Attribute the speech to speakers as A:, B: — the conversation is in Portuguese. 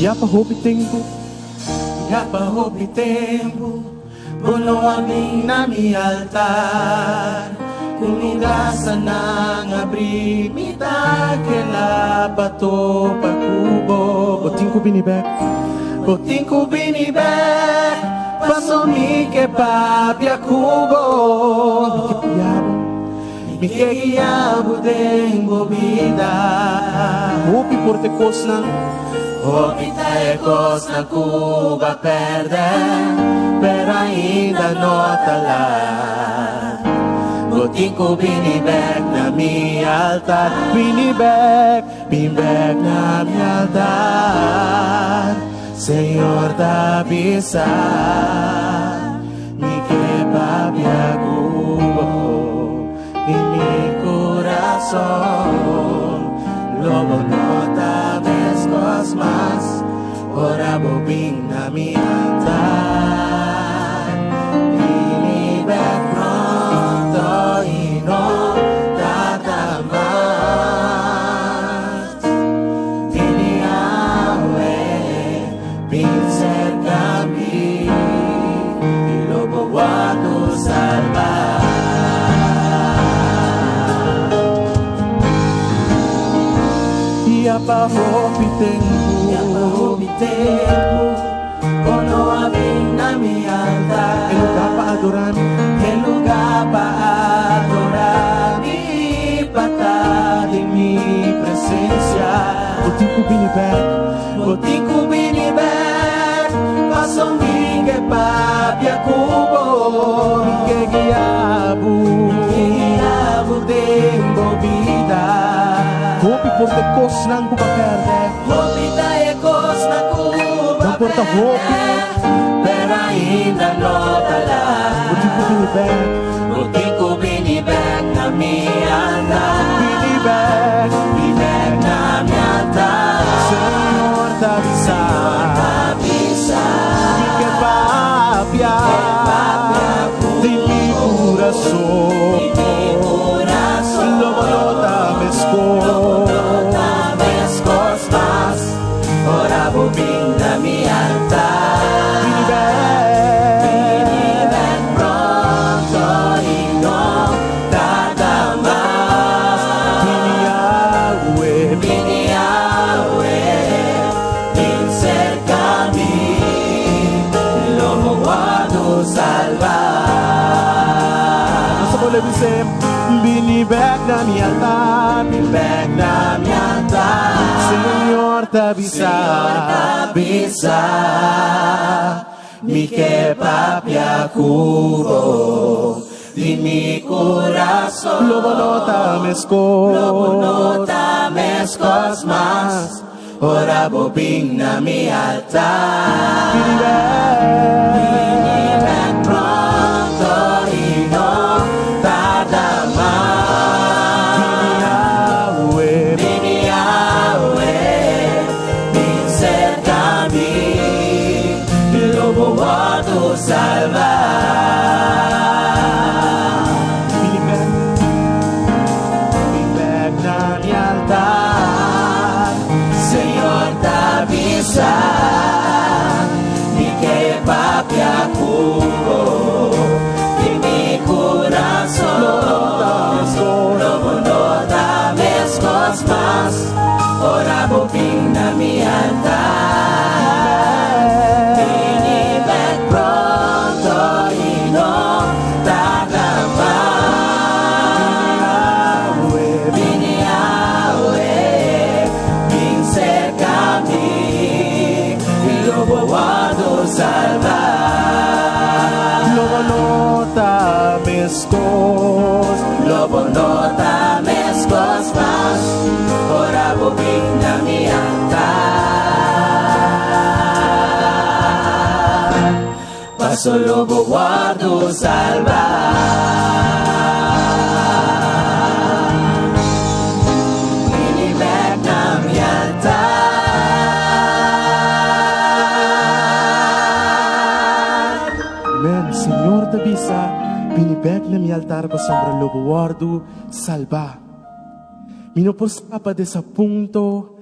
A: Yapa hopi tempo,
B: buno aming nami altar. Kumidasa ng abrimita, kela bato pakubo.
A: Boting ko binibek,
B: pasumi ke papia kubo. Mikeyabo deng bobida.
A: hopi porte kos ng
B: Hopi taekos na Cuba perde, pero ainda no tala. Buting ko binibek na mi altar,
A: binibek
B: na mi altar. Señor da bisa, mi que papia cubo, y mi corazón, lobo nota más, ora bobing na mi altar. Binibek pronto y no tatamas. Biniawe, pincer kami, y lo bawato salvar.
A: Yapa hopi
B: tempo, ono aming nami altar.
A: El lugar pa adorar,
B: El lugar pa adorar, ipatad en mi presencia.
A: boting ko binibek,
B: Buting ko binibek, pasong que papia kubo. Mikeyabo deng bobida.
A: hopi porte kos ng Cuba perde.
B: Hopi taekos na Cuba
A: Não porta hopi,
B: pero ainda no tala.
A: boting ko binibek,
B: Buting ko binibek na mi altar.
A: binibek
B: Na mi altar.
A: Señor da bisa,
B: Bisa
A: mi que papia de mi corazón, lobo nota
B: mezcos más. Ora bobing na mi altar. Binibek pronto y no tarda más. Biniawe, pincerca mi, lobo guardo salvar.
A: Nasa boleh bisa, binibek na mi altar,
B: Binibek na mi altar.
A: Señor da bisa,
B: Bisa mi que papia cubo di mi corazón.
A: lobo nota
B: mezcos más. Ora bobing na mi altar. Binibek pronto y no tarda más. Biniawe, pincerca mi, y lobo guardo salvar.
A: binibek na mi altar,
B: Señor da bisa, mi que papia cubo, y mi corazón, lobo nota mezcos más. Ora bobing na mi altar. Binibek pronto y no tarda más. Biniawe, pincerca mi, y lobo guardo salvar.
A: lobo nota
B: mezcos más. Ora bobing na mi altar. Paso lobo guardo salvar. Binibek na mi altar.
A: Amen. Señor da bisa, binibek na mi altar pa sombra lobo guardo salva. Minupos ka pa de sa punto